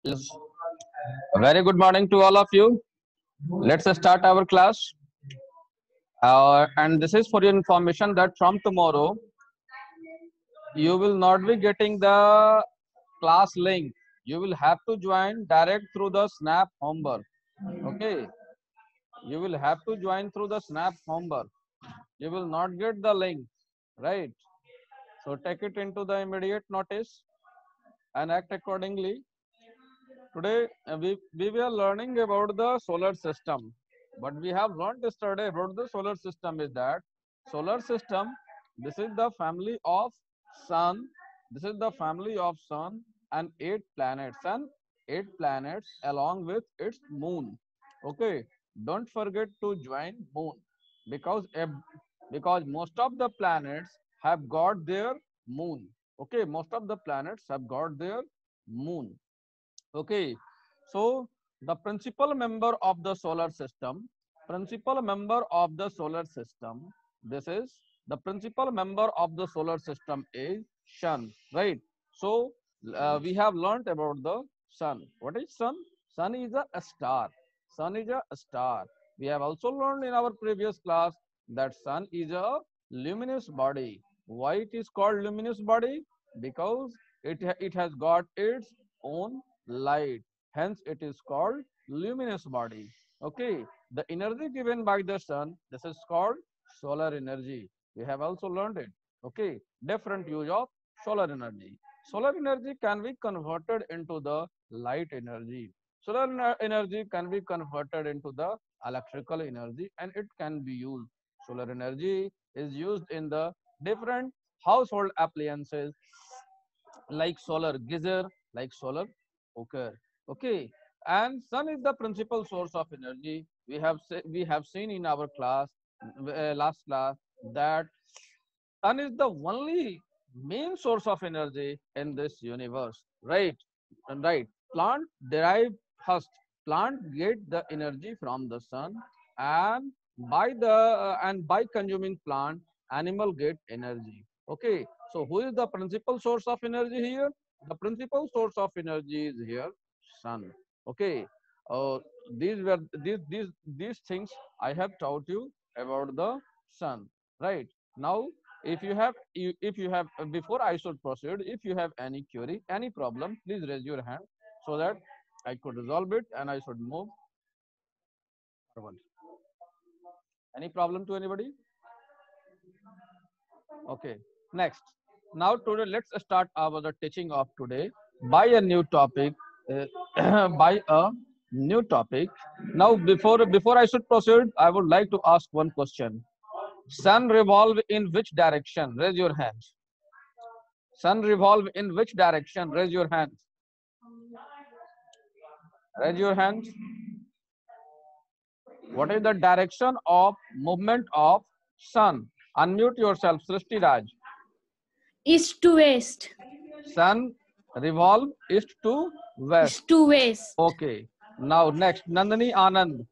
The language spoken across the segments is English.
Yes. Very good morning to all of you. Let's start our class. And this is for your information that from tomorrow, you will not be getting the class link. You will have to join direct through the Snap homework. Okay. You will have to join through the Snap homework. You will not get the link, right? So take it into the immediate notice and act accordingly. Today we were learning about the solar system. What we have learned yesterday about the solar system is that solar system, this is the family of sun. This is the family of sun and 8 planets along with its moon. Okay, don't forget to join moon because because most of the planets have got their moon. Okay, most of the planets have got their moon. Okay, so the principal member of the solar system, this is the principal member of the solar system is sun, right? So we have learnt about the sun. What is sun? Sun is a star. Sun is a star. We have also learned in our previous class that sun is a luminous body. Why it is called luminous body? Because it has got its own light, hence it is called luminous body. Okay, the energy given by the sun, this is called solar energy. We have also learned it. Okay, different use of solar energy. Solar energy can be converted into the light energy. Solar energy can be converted into the electrical energy and it can be used. Solar energy is used in the different household appliances like solar geyser, like solar cooker. Okay, and sun is the principal source of energy. We have seen in our class, last class, that sun is the only main source of energy in this universe, right? And right, plant derive first. Plant get the energy from the sun, and by consuming plant, animal get energy. Okay, so who is the principal source of energy here? The principal source of energy is here sun. Okay, uh, these things I have taught you about the sun. Right now, if you have before I should proceed, if you have any query, any problem, please raise your hand so that I could resolve it and I should move forward. Any problem to anybody? Okay, next. Now today let's start our the teaching of today by a new topic. By a new topic. Now before I should proceed, I would like to ask one question. Sun revolve in which direction? Raise your hands. Sun revolve in which direction? Raise your hands. Raise your hands. What is the direction of movement of sun? Unmute yourself, Srishti Raj. East to west. Sun revolve east to west. East to west. Okay. Now next, Nandini Anand.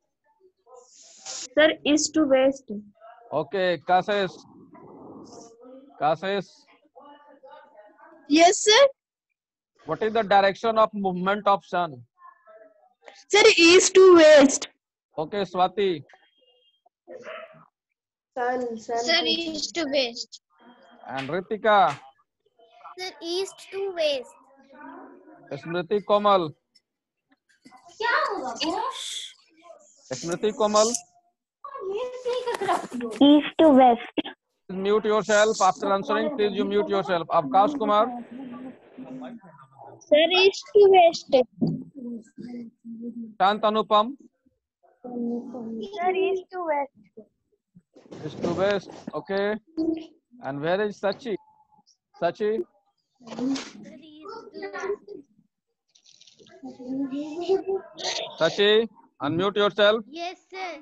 Sir, east to west. Okay, Kases. Yes, sir. What is the direction of movement of sun? Sir, east to west. Okay, Swati. Sun. Sir, east to west. And Ritika. Sir, east to west. Smriti Komal. Smriti Komal. East to west. Mute yourself after answering. Please you mute yourself. Avkash Kumar. Sir, east to west. Shant Anupam. Sir, east to west. East to west. Okay. And where is Sachi? Sachi. Sir, east to west. Sachi. Unmute yourself. Yes, sir.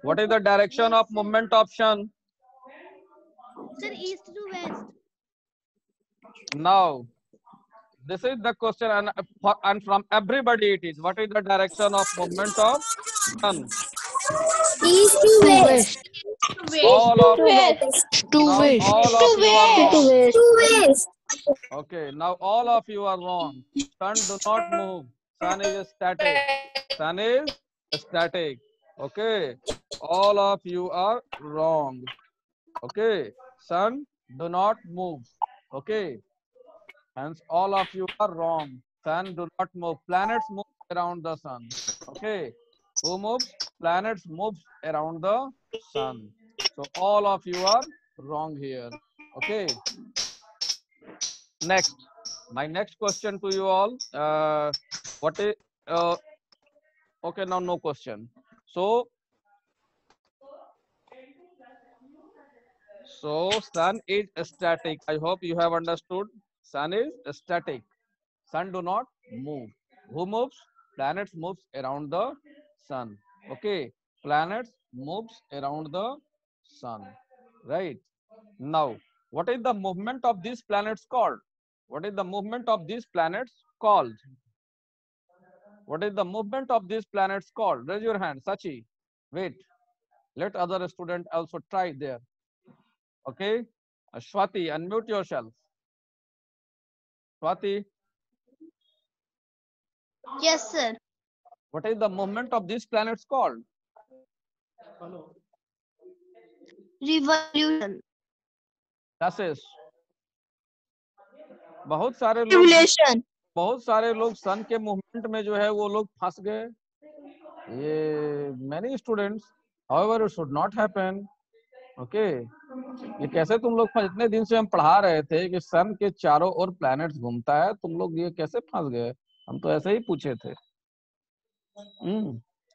What is the direction of movement of sun? Sir, east to west. Now, this is the question, and from everybody it is. What is the direction of movement of sun? East to west. All of West. To now west. all of you are wrong. To west. Okay, now all of you are wrong. Sun do not move. Sun is static. Sun is static. Okay, all of you are wrong. Okay, sun do not move. Okay, hence all of you are wrong. Sun do not move. Planets move around the sun. Okay, who moves? Planets moves around the sun. So all of you are wrong here. Okay, next. My next question to you all. What is uh, okay? Now no question. So sun is static. I hope you have understood. Sun is static. Sun do not move. Who moves? Planets moves around the sun. Okay. Planets moves around the sun. Right. Now, what is the movement of these planets called? What is the movement of these planets called? What is the movement of these planets called? Raise your hand, Sachi. Wait. Let other student also try there. Okay. Swati, unmute yourself. Swati, Yes, sir. what is the movement of these planets called? Revolution. Gases. बहुत सारे लोग Revolution. सन के movement में जो है वो लोग फंस गए. ये many students, however it should not happen. Okay. ये कैसे तुम लोग इतने दिन से हम पढ़ा रहे थे कि सन के चारों ओर प्लैनेट्स घूमता है, तुम लोग ये कैसे फंस गए? हम तो ऐसे ही पूछे थे.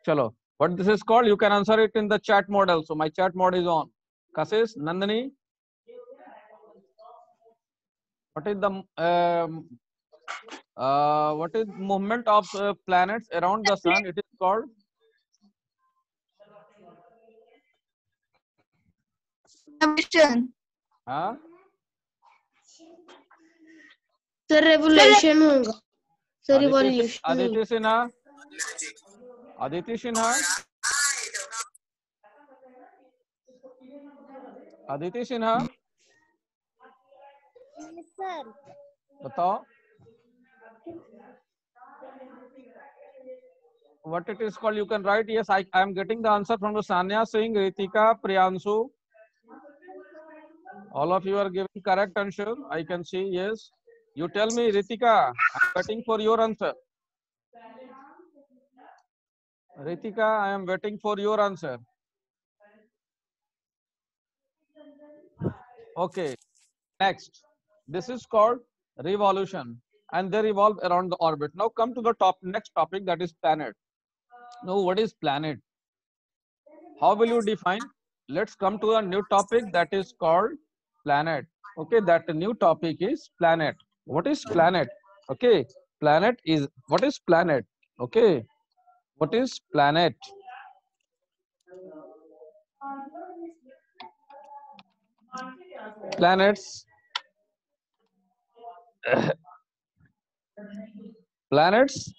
चलो, what this is called, you can answer it in the chat mode also. My chat mode is on. Kassis, Nandini, what is the what is movement of planets around the sun? It is called Revolution. huh? Sir revolution होगा sir Aditi revolution Sinha, Aditi Sinha, Aditi Sinha, Yes, sir. बताओ. What it is called? You can write. Yes, I am getting the answer from the Sanya Singh, Ritika, Priyanshu. All of you are giving correct answer. I can see. Yes. You tell me, Ritika. I'm waiting for your answer. Ritika, I am waiting for your answer. Okay. Next. This is called revolution, and they revolve around the orbit. Now come to the next topic, that is planet. Now, what is planet? How will you define? Let's come to a new topic, that is called planet. Okay, that new topic is planet. What is planet? Okay, planet is, what is planet? Okay, what is planet? Planets. Planets,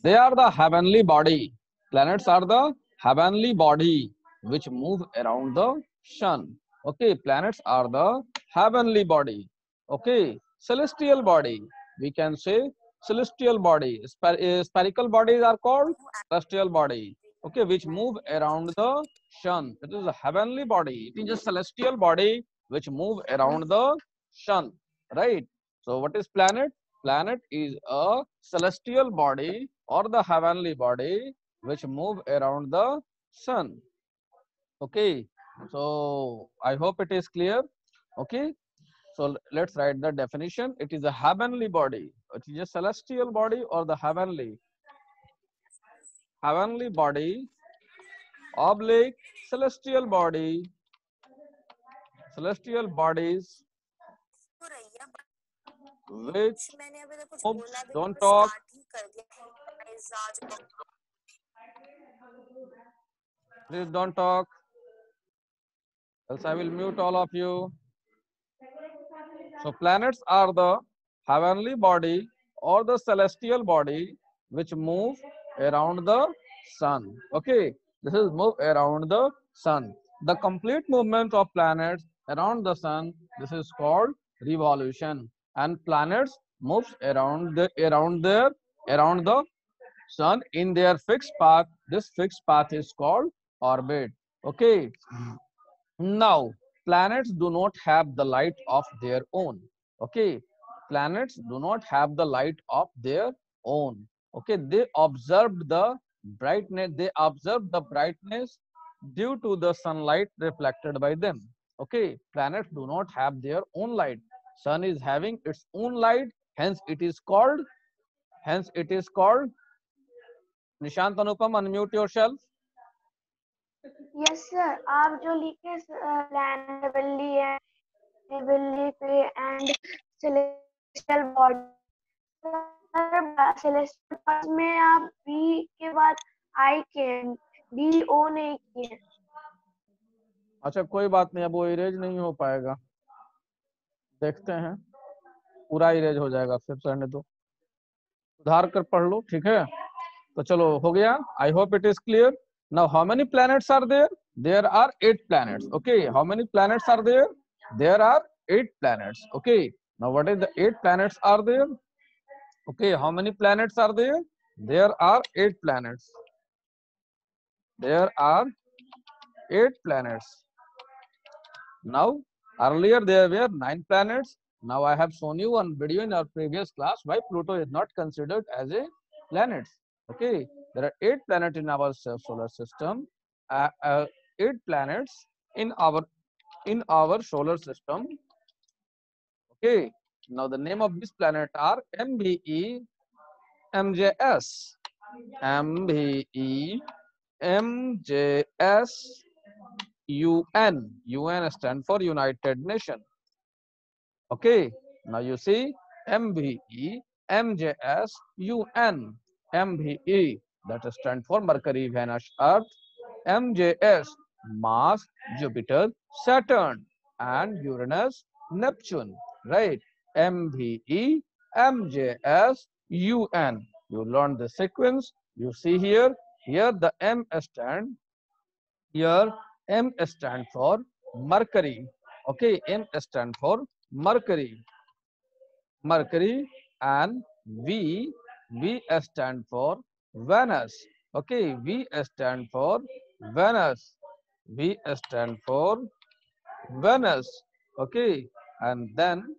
they are the heavenly body. Planets are the heavenly body which move around the sun. Okay, planets are the heavenly body. Okay, celestial body. We can say celestial body. Spherical bodies are called celestial body. Okay, which move around the sun. It is a heavenly body. It is a celestial body which move around the sun. Right. So, what is planet? Planet is a celestial body or the heavenly body which move around the sun. Okay, so I hope it is clear. Okay, so let's write the definition. It is a heavenly body. It is a celestial body or the heavenly body oblique celestial body. Celestial bodies which don't talk. Please don't talk, else I will mute all of you. So planets are the heavenly body or the celestial body which move around the sun. Okay, this is move around the sun. The complete movement of planets around the sun, this is called revolution. and planets moves around the sun in their fixed path. This fixed path is called orbit. Okay. Now, planets do not have the light of their own. Okay. Planets do not have the light of their own. Okay. They observed the brightness. They observed the brightness due to the sunlight reflected by them. Okay. Planets do not have their own light. Sun is having its own light. Hence, it is called. Hence, it is called. Nishant Anupam, unmute yourself. Yes sir आप जो लिखे planet heavenly and celestial body celestial body में आप B के बाद आई के B O नहीं किए अच्छा कोई बात नहीं, अब वो इरेज नहीं हो पाएगा, देखते हैं, पूरा इरेज हो जाएगा, फिर रहने दो, सुधार कर पढ़ लो, ठीक है। तो चलो हो गया, I hope it is clear. Now how many planets are there? There are 8 planets. Okay, how many planets are there? There are 8 planets. Okay, now what is the 8 planets are there? Okay, how many planets are there? There are 8 planets. There are 8 planets. Now, earlier there were 9 planets. Now I have shown you one video in our previous class why Pluto is not considered as a planet. Okay, there are 8 planets in our solar system. 8 planets in our solar system. Okay, now the name of this planet are MBE, MJS, MBE, MJS, UN. UN stand for United Nations. Okay, now you see MBE, MJS, UN. MBE that stand for Mercury, Venus, Earth. MJS Mars, Jupiter, Saturn, and Uranus, Neptune. Right? MBE, MJS, UN. You learn the sequence. You see here. Here the M stand. Here M stand for Mercury. Okay, M stand for Mercury. Mercury, and V stand for Venus. Okay, V stand for Venus. V stand for Venus. Okay, and then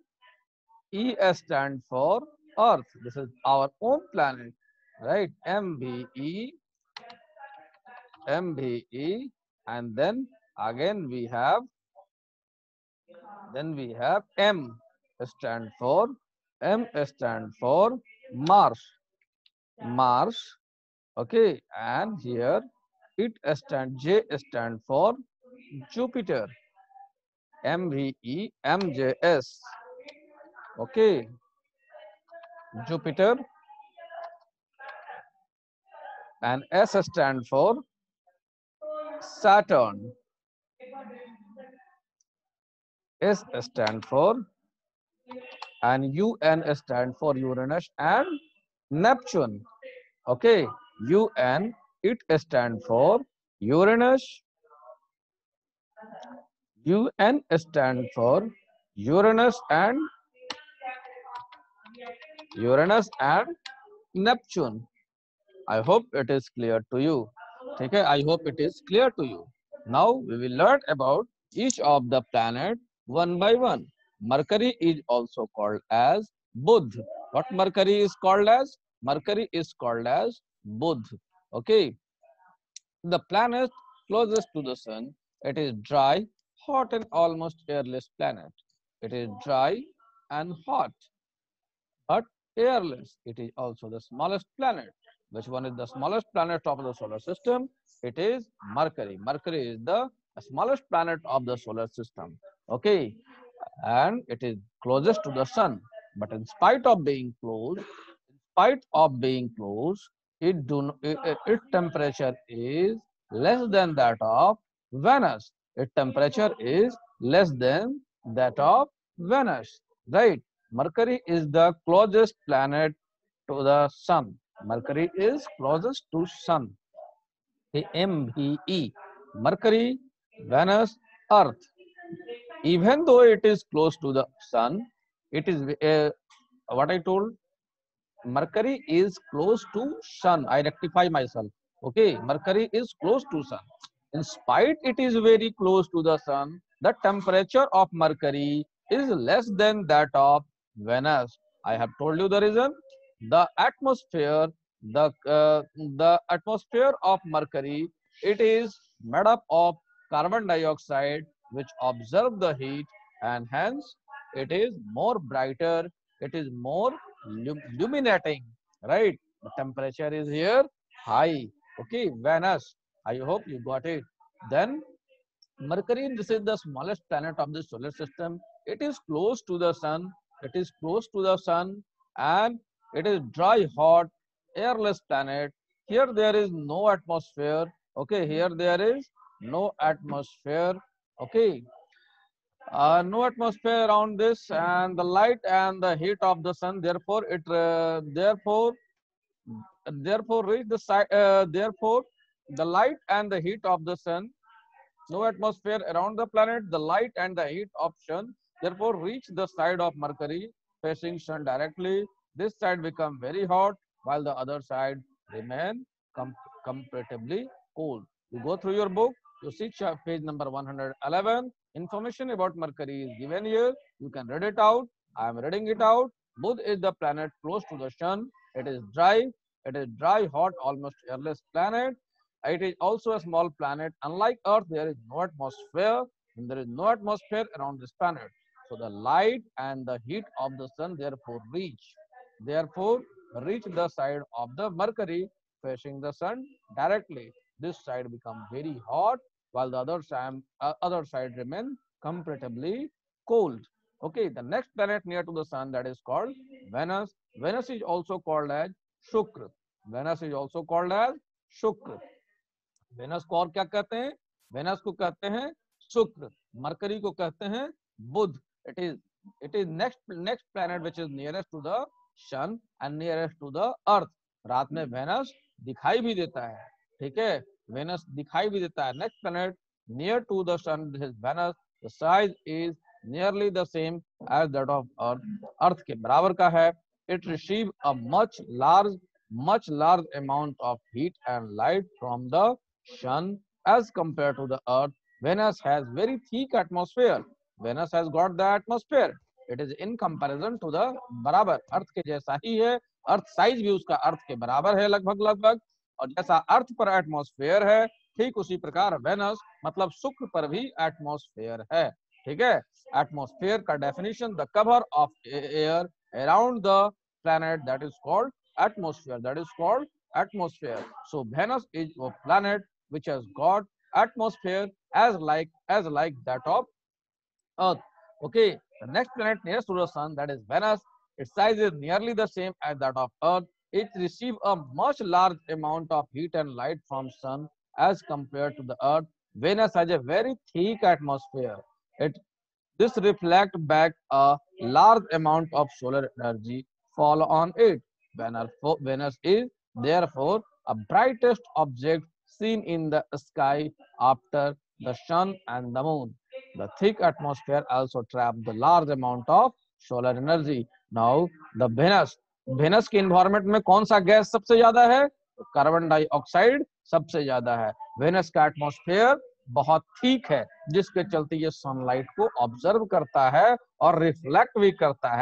E stand for Earth. This is our own planet, right? MBE, and then again we have M stand for Mars. Mars. Okay, and here J stand for Jupiter. MVE, MJS. Okay, Jupiter, and S stand for Saturn. S stand for, and UN stand for Uranus and Neptune. Okay, UN, it stand for Uranus. UN stand for Uranus and Neptune. I hope it is clear to you. Okay, I hope it is clear to you. Now we will learn about each of the planet one by one. Mercury is also called as Budh. What Mercury is called as? Mercury is called as Budh. Okay, the planet closest to the sun. It is dry, hot, and almost airless planet. It is dry and hot, but airless. It is also the smallest planet. Which one is the smallest planet of the solar system? It is Mercury. Mercury is the smallest planet of the solar system. Okay, and it is closest to the sun. But in spite of being close, its temperature is less than that of Venus. Its temperature is less than that of Venus. Right? Mercury is the closest planet to the sun. Mercury is closest to sun. The MBE, Mercury, Venus, Earth. Even though it is close to the sun, It is what I told. Mercury is close to sun. I rectify myself. Okay, Mercury is close to sun. In spite it is very close to the sun, the temperature of Mercury is less than that of Venus. I have told you the reason. The atmosphere, the atmosphere of Mercury, it is made up of carbon dioxide, which absorb the heat, and hence it is more brighter. It is more illuminating, right? The temperature is here high. Okay, Venus. I hope you got it. Then Mercury, this is the smallest planet of the solar system. It is close to the sun. It is close to the sun, and it is dry, hot, airless planet. Here there is no atmosphere. Okay, here there is no atmosphere. Okay, no atmosphere around this, and the light and the heat of the sun. Therefore, therefore reach the therefore the light and the heat of the sun, no atmosphere around the planet, the light and the heat of sun therefore reach the side of Mercury facing sun directly. This side become very hot while the other side remain comparatively cool. You go through your book, you see page number 111. Information about Mercury is given here. You can read it out. I am reading it out. Buddha is the planet close to the sun. It is dry. It is dry, hot, almost airless planet. It is also a small planet. Unlike Earth, there is no atmosphere, and there is no atmosphere around this planet. So the light and the heat of the sun therefore reach the side of the Mercury facing the sun directly. This side become very hot, while the other side remain comparatively cold. Okay, the next planet near to the sun, that is called Venus. Venus is also called as Shukra. Venus is also called as Shukra. Venus को और क्या कहते हैं? Venus को कहते हैं शुक्र, mercury को कहते हैं बुध. It is next planet which is nearest to the sun and nearest to the earth. रात में वेनस दिखाई भी देता है, ठीक है, वेनस दिखाई भी देता है. Next planet near to the sun, this is Venus. The size is nearly the same as that of earth. Earth के बराबर का है. It receive a much large amount of heat and light from the sun as compared to the earth. Venus has very thick atmosphere. Venus has got the atmosphere. It is in comparison to the बराबर अर्थ के जैसा ही है. अर्थ size भी उसका अर्थ के बराबर है लगभग. और जैसा अर्थ पर एटमॉस्फेयर है, ठीक उसी प्रकार वेनस मतलब शुक्र पर भी एटमॉस्फेयर है. ठीक है, एटमॉस्फेयर का definition, the cover of air around the planet, that is called atmosphere. That is called atmosphere. So Venus is a planet which has got atmosphere as like that of Earth. Okay, the next planet nearest to the sun, that is Venus. Its size is nearly the same as that of Earth. It receives a much large amount of heat and light from sun as compared to the Earth. Venus has a very thick atmosphere. This reflects back a large amount of solar energy fall on it. Venus is therefore a brightest object seen in the sky after the sun and the moon. The thick atmosphere also traps the large amount of solar energy. Now the Venus के environment में कौन सा gas सबसे ज्यादा है? Carbon dioxide सबसे ज्यादा है. वेनस का एटमॉस्फेयर बहुत ठीक है, जिसके चलते ये सनलाइट को ऑब्जर्व करता है और रिफ्लेक्ट भी करता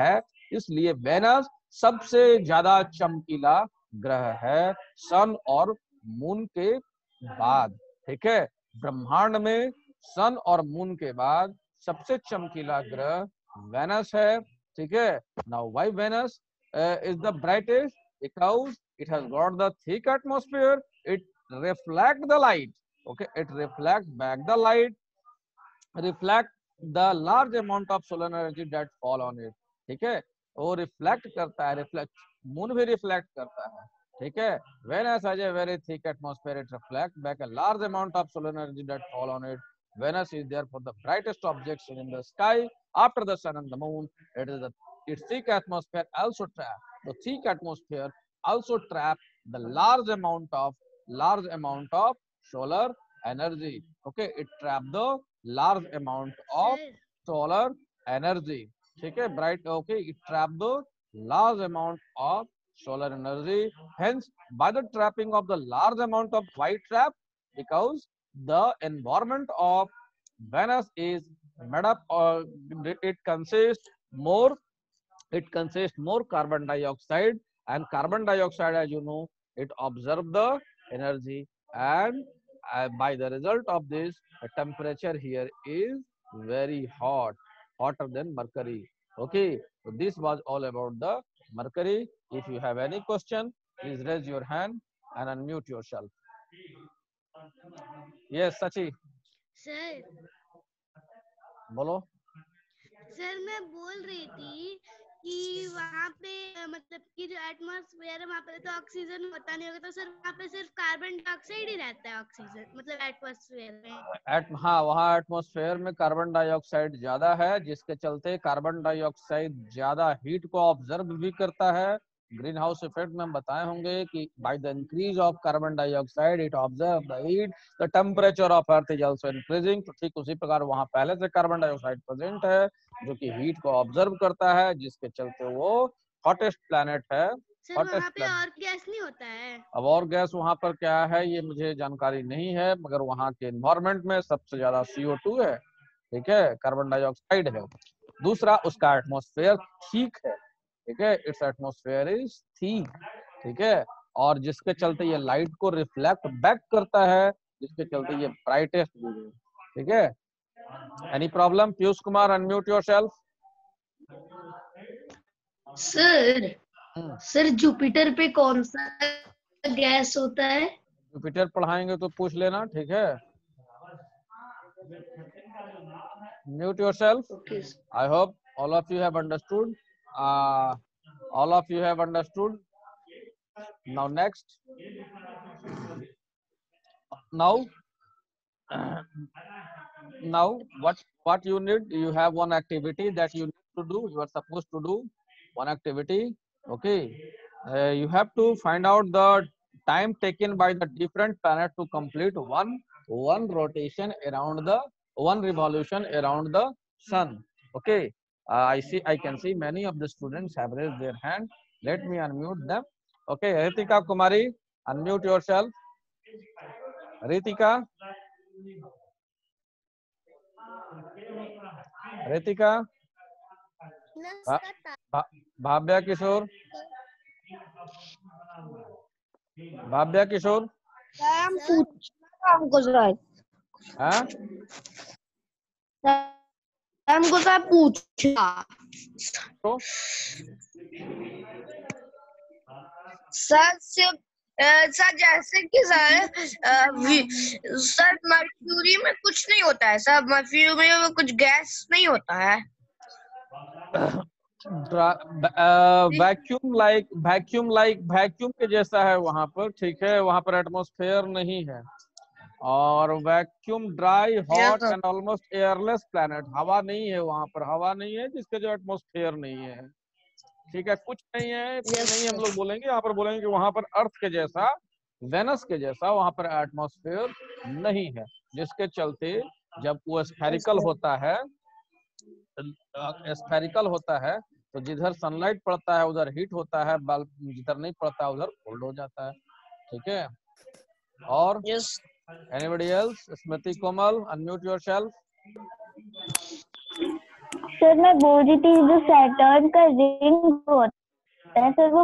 है. इसलिए वेनस सबसे ज्यादा चमकीला ग्रह है सन और मून के बाद. ठीक है, ब्रह्मांड में सन और मून के बाद सबसे चमकीला ग्रह वेनस है. ठीक है, now why Venus is the brightest? Because it has got the thick atmosphere. It reflect the light. Okay, it reflect back the light, reflect the large amount of solar energy that fall on it. ठीक है, वो reflect करता है. Reflect moon भी reflect करता है. ठीक है, Venus has a very thick atmosphere. It reflects back a large amount of solar energy that fall on it. Venus is therefore the brightest object seen in the sky after the sun and the moon. Its thick atmosphere also trap. The thick atmosphere also trap the large amount of solar energy. Okay, it trap the large amount of Sir, solar energy. ठीक है, bright, okay, it trap the large amount of solar energy. Hence, by the trapping of the large amount of white trap, because the environment of Venus is made up, or it consists more carbon dioxide, and carbon dioxide, as you know, it absorbs the energy, and by the result of this, the temperature here is very hot, hotter than Mercury. Okay, so this was all about the Mercury. If you have any question, please raise your hand and unmute yourself. Yes, Sachi, sir बोलो. Sir मैं बोल रही थी कि वहाँ पे मतलब कि जो एटमॉस्फेयर है वहाँ पे तो ऑक्सीजन होता नहीं होगा, तो सर वहाँ पे सिर्फ कार्बन डाइऑक्साइड ही रहता है, ऑक्सीजन मतलब एटमॉस्फेयर में. हाँ, वहाँ एटमॉस्फेयर में कार्बन डाइऑक्साइड ज्यादा है, जिसके चलते कार्बन डाइऑक्साइड ज्यादा हीट को ऑब्जर्व भी करता है. ग्रीन हाउस इफेक्ट में हम बताए होंगे कि by the increase of carbon dioxide it observe the heat, the temperature of earth is also increasing. तो ठीक उसी प्रकार वहाँ पहले से कार्बन डाइऑक्साइड प्रेजेंट है, जो कि हीट को ऑब्जर्व करता है, जिसके चलते वो हॉटेस्ट प्लैनेट है. सर वहाँ पे और गैस नहीं होता है? अब और गैस वहां पर क्या है ये मुझे जानकारी नहीं है, मगर वहां के एनवायरनमेंट में सबसे ज्यादा CO2 है. ठीक है, कार्बन डाइऑक्साइड है. दूसरा, उसका एटमॉस्फेयर ठीक है. ठीक है, इट्स एटमॉस्फेयर इज थिक. ठीक है, और जिसके चलते ये लाइट को रिफ्लेक्ट बैक करता है, जिसके चलते ये ब्राइटेस्ट भी है. ठीक है, any problem? Piyush Kumar, unmute yourself. Sir Jupiter पे कौन सा गैस होता है? जुपिटर पढ़ाएंगे तो पूछ लेना. ठीक है, mute yourself. Okay. I hope all of you have understood. All of you have understood. Now next. Now what you need? You have one activity that you need to do. You are supposed to do one activity. Okay. You have to find out the time taken by the different planet to complete one rotation around the one revolution around the sun. Okay, I can see many of the students have raised their hand. Let me unmute them. Okay, Ritika Kumari, unmute yourself. Ritika, Bhavya Kishore, हमको sir पूछा sir जैसे कि sir mercury में कुछ नहीं होता है sir, mercury में कुछ गैस नहीं होता है. वैक्यूम के जैसा है वहां पर. ठीक है, वहां पर एटमॉस्फेयर नहीं है, और vacuum dry hot and almost airless planet. हवा नहीं है वहां पर, हवा नहीं है जिसके जो एटमॉस्फेयर नहीं है. ठीक है, कुछ नहीं है, नहीं हम लोग बोलेंगे, यहाँ पर बोलेंगे कि वहां पर अर्थ के जैसा, वेनस के जैसा वहां पर एटमॉस्फेयर नहीं है, जिसके चलते जब वो स्फेरिकल होता है तो जिधर सनलाइट पड़ता है उधर हीट होता है, जिधर नहीं पड़ता है उधर कोल्ड हो जाता है. ठीक है, और anybody else? स्मृति कोमल, unmute yourself. सर मैं बोल रही थी जो सैटर्न का रिंग होता है सर, वो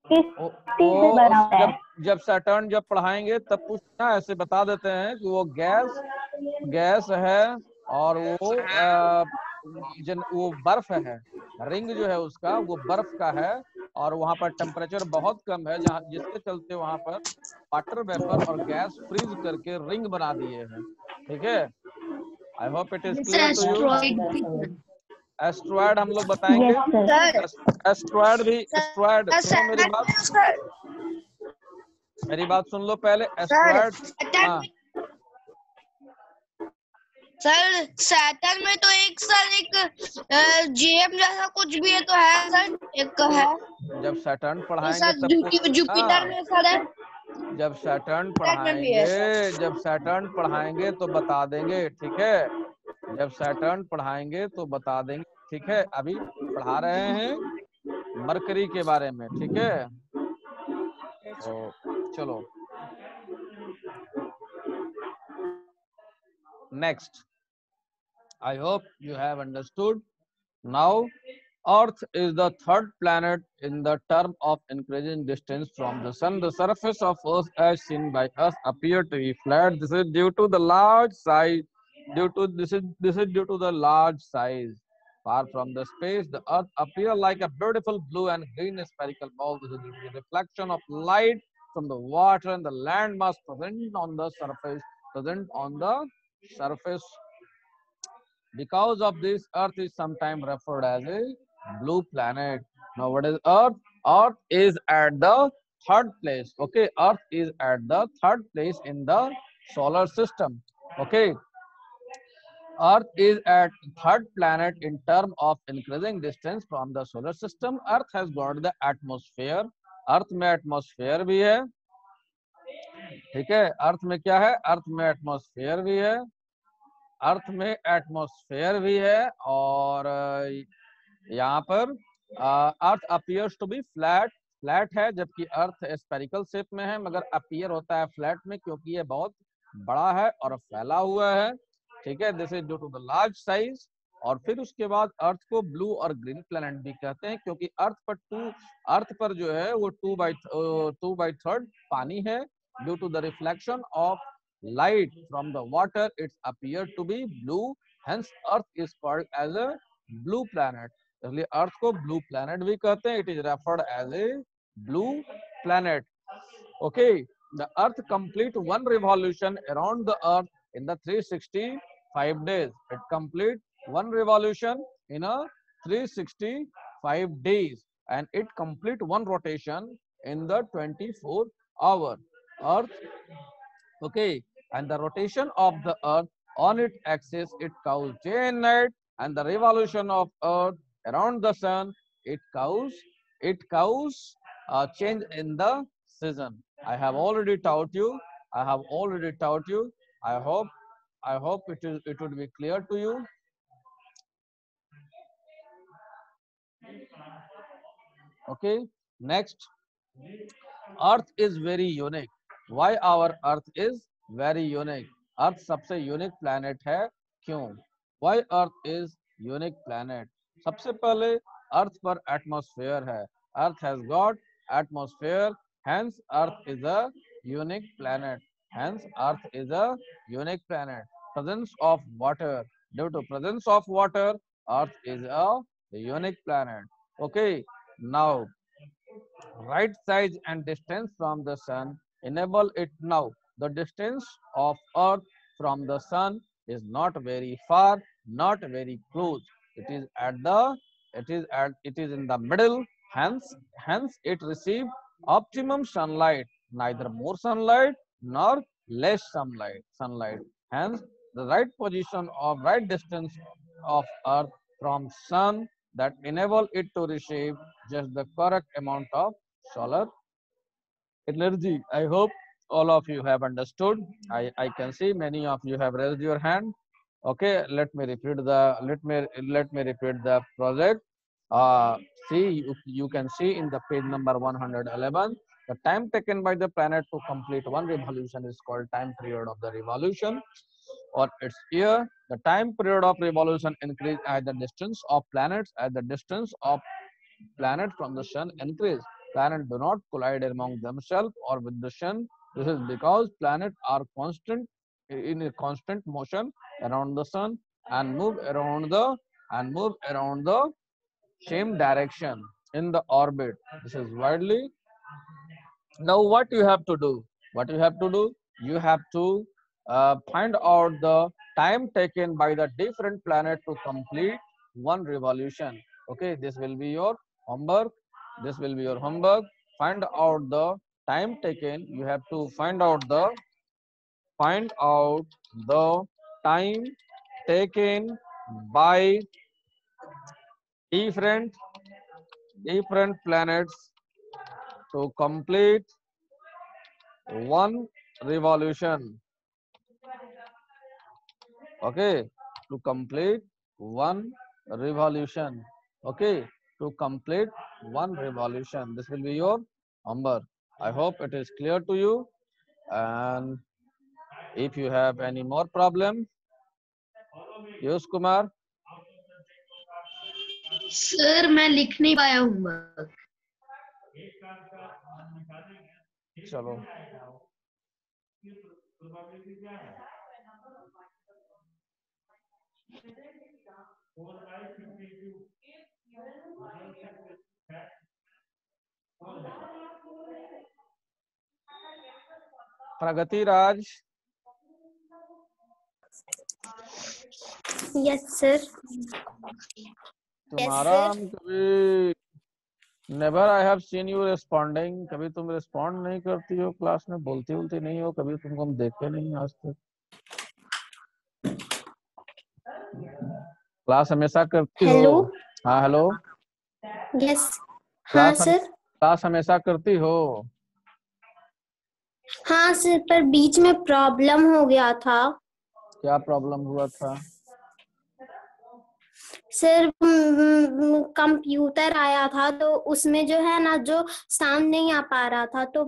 किस चीज से बना होता है? जब सैटर्न जब पढ़ाएंगे तब पूछना, ऐसे बता देते हैं कि वो गैस है, और वो बर्फ है. रिंग जो है उसका वो बर्फ का है, और वहां पर टेम्परेचर बहुत कम है, जहाँ जिसके चलते वहां पर वाटर वेपर और गैस फ्रीज करके रिंग बना दिए हैं. ठीक है, I hope it is clear to you. Asteroid हम लोग बताएंगे. एस्ट्रॉयड भी, एस्ट्रॉयड मेरी बात सुन लो पहले. एस्ट्रॉयड, सर सैटर्न में तो एक जेम जैसा कुछ भी है तो है सर, एक है. जब सैटर्न पढ़ाएंगे तब जुपिटर में सर है. जब सैटर्न पढ़ाएंगे तो बता देंगे. ठीक है, जब सैटर्न पढ़ाएंगे तो बता देंगे ठीक है, अभी पढ़ा रहे हैं मरकरी के बारे में, ठीक है। तो चलो next, I hope you have understood. Now, Earth is the third planet in the term of increasing distance from the Sun. The surface of Earth, as seen by us, appear to be flat. This is due to the large size. This is due to the large size. Far from the space, the Earth appears like a beautiful blue and green spherical ball. This is the reflection of light from the water and the land mass present on the surface. Because of this, Earth is sometimes referred as a blue planet. Now, what is Earth? Earth is at the third place. Okay, Earth is at the third place in the solar system. Okay, Earth is at third planet in terms of increasing distance from the solar system. Earth has got the atmosphere. Earth में atmosphere भी है, ठीक है। अर्थ में क्या है? अर्थ में atmosphere भी है, अर्थ में एटमॉस्फेयर भी है, और यहाँ पर earth appears to be flat, flat है, जबकि अर्थ स्फेरिकल शेप में है, मगर अपीयर होता है फ्लैट में क्योंकि ये बहुत बड़ा है और फैला हुआ है, ठीक है। This is due to the large size. और फिर उसके बाद अर्थ को ब्लू और ग्रीन प्लैनेट भी कहते हैं क्योंकि अर्थ पर जो है वो 2/3 पानी है। Due to the reflection of light from the water, it's appeared to be blue, hence earth is called as a blue planet। इसलिए अर्थ को ब्लू प्लैनेट भी कहते हैं, it is referred as a blue planet. Okay, the earth complete one revolution around the earth in the 365 days। It complete one revolution in a 365 days and it complete one rotation in the 24 hour। Earth, okay, and the rotation of the earth on its axis, it causes day and night, and the revolution of earth around the sun, it causes a change in the season। I have already taught you, I hope it would be clear to you। Okay, next, earth is very unique। why our earth is very unique? Earth सबसे unique planet है, क्यों? Why earth is unique planet? सबसे पहले earth पर atmosphere है, earth has got atmosphere, hence earth is a unique planet, hence earth is a unique planet. Presence of water, due to presence of water, earth is a unique planet. Okay, now right size and distance from the sun enable it। Now the distance of earth from the sun is not very far, not very close, it is in the middle, hence it receives optimum sunlight, neither more sunlight nor less sunlight, hence the right position of right distance of earth from sun that enable it to receive just the correct amount of solar energy। I hope all of you have understood। I can see many of you have raised your hand। Okay, let me repeat the project। See, you can see in the page number 111, the time taken by the planet to complete one revolution is called time period of the revolution, or its year। The time period of revolution increase as the distance of planets, as the distance of planet from the sun increase। Planets do not collide among themselves or with the sun. This is because planets are in a constant motion around the sun and move around the same direction in the orbit। This is widely। Now what you have to do? You have to find out the time taken by the different planet to complete one revolution। Okay, this will be your homework, find out the time taken, you have to find out the time taken by different planets to complete one revolution। Okay, to complete one revolution. Okay, to complete one revolution. This will be your number. I hope it is clear to you. And if you have any more problem, Yush Kumar. Sir मैं लिख नहीं पाया हूँ। चलो प्रगति राज। Yes sir. तुम्हारा कभी never I have seen you responding, कभी तुम रिस्पॉन्ड नहीं करती हो क्लास में, बोलती बोलती नहीं हो, कभी तुमको हम देखे नहीं आज तक। क्लास हमेशा करती हो? हेलो। हाँ हेलो। यस। हाँ सर। क्लास हमेशा करती हो? हाँ सर, पर बीच में प्रॉब्लम हो गया था। क्या प्रॉब्लम हुआ था? सर कंप्यूटर आया था तो उसमें जो है ना, जो साउंड नहीं आ पा रहा था, तो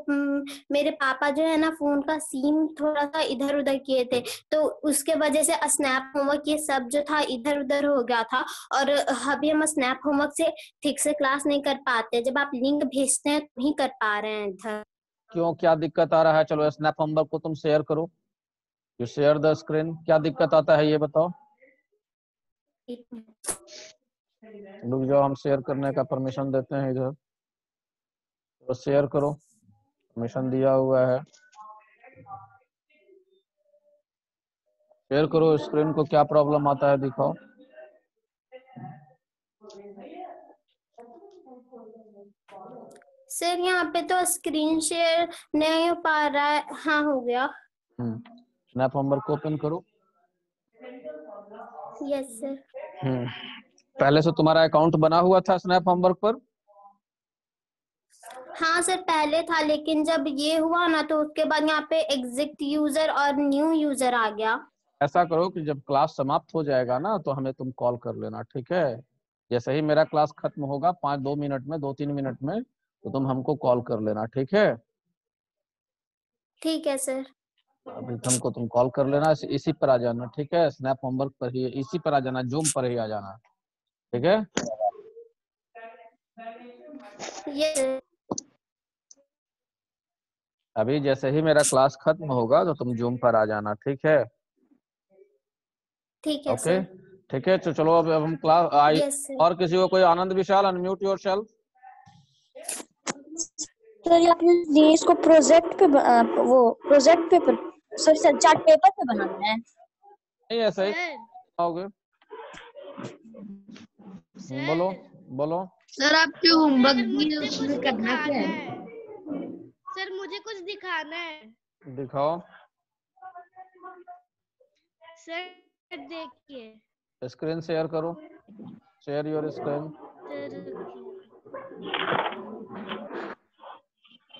मेरे पापा जो है ना फोन का सिम थोड़ा सा इधर उधर किए थे, तो उसके वजह से स्नैप होमवर्क ये सब जो था इधर उधर हो गया था। और अभी हम स्नैप होमवर्क से ठीक से क्लास नहीं कर पाते, जब आप लिंक भेजते हैं तो ही कर पा रहे हैं इधर। क्यों, क्या दिक्कत आ रहा है? चलो स्नैप होमवर्क को तुम शेयर करो, यू शेयर द स्क्रीन। क्या दिक्कत आता है ये बताओ। रुक जाओ, हम शेयर करने का परमिशन देते हैं इधर, तो शेयर करो, परमिशन दिया हुआ है। शेयर करो स्क्रीन को। क्या प्रॉब्लम आता है दिखाओ। सर यहाँ पे तो स्क्रीन शेयर नहीं हो पा रहा है। हाँ हो गया। स्नैप होमवर्क को ओपन करो। Yes sir. पहले से तुम्हारा अकाउंट बना हुआ था स्नैप होमवर्क पर? हाँ सर पहले था, लेकिन जब ये हुआ ना तो उसके बाद यहाँ पे एग्जिट यूजर और न्यू यूजर आ गया। ऐसा करो कि जब क्लास समाप्त हो जाएगा ना तो हमें तुम कॉल कर लेना, ठीक है? जैसे ही मेरा क्लास खत्म होगा 5-2 मिनट में, 2-3 मिनट में, तो तुम हमको कॉल कर लेना, ठीक है? ठीक है सर। अभी हमको तुम कॉल कर लेना, इसी पर आ जाना, ठीक है? स्नैप होमवर्क पर ही, इसी पर आ जाना, जूम पर ही आ जाना, ठीक है? ये अभी जैसे ही मेरा क्लास खत्म होगा तो तुम जूम पर आ जाना, ठीक है? ठीक है ओके सर। ठीक है। तो चलो अब हम क्लास आई। Yes sir. और किसी को कोई आनंद विशाल, अनम्यूट योरसेल्फ। सर आपने इसको प्रोजेक्ट पे वो project paper sir chart paper पे बनाना है। नहीं ऐसा ही आओगे। बोलो बोलो। सर आपके होमवर्क सर भी मुझे उसमें कुछ करना क्या दिखाना है? है। सर मुझे कुछ दिखाना है। दिखाओ। सर देखिए। स्क्रीन शेयर करो, शेयर योर स्क्रीन।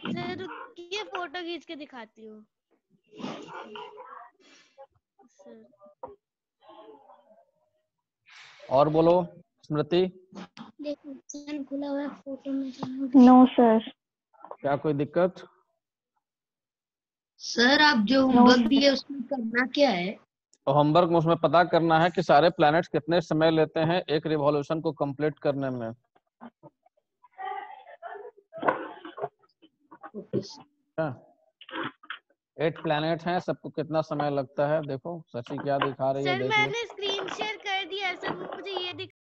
सर रुकिए, फोटो खींच के दिखाती हूँ। सर और बोलो स्मृति। देखो चैनल खुला हुआ है फोटो में। No sir. क्या कोई दिक्कत? सर आप जो होमवर्क दिए उसमें करना क्या है? तो होमवर्क में उसमें पता करना है कि सारे प्लैनेट्स कितने समय लेते हैं एक रिवॉल्यूशन को कंप्लीट करने में। हाँ। 8 प्लैनेट हैं, सबको कितना समय लगता है? देखो सची क्या दिखा रही है, सर देख लो। मैंने स्क्रीन शेयर कर दिया। सर मुझे ये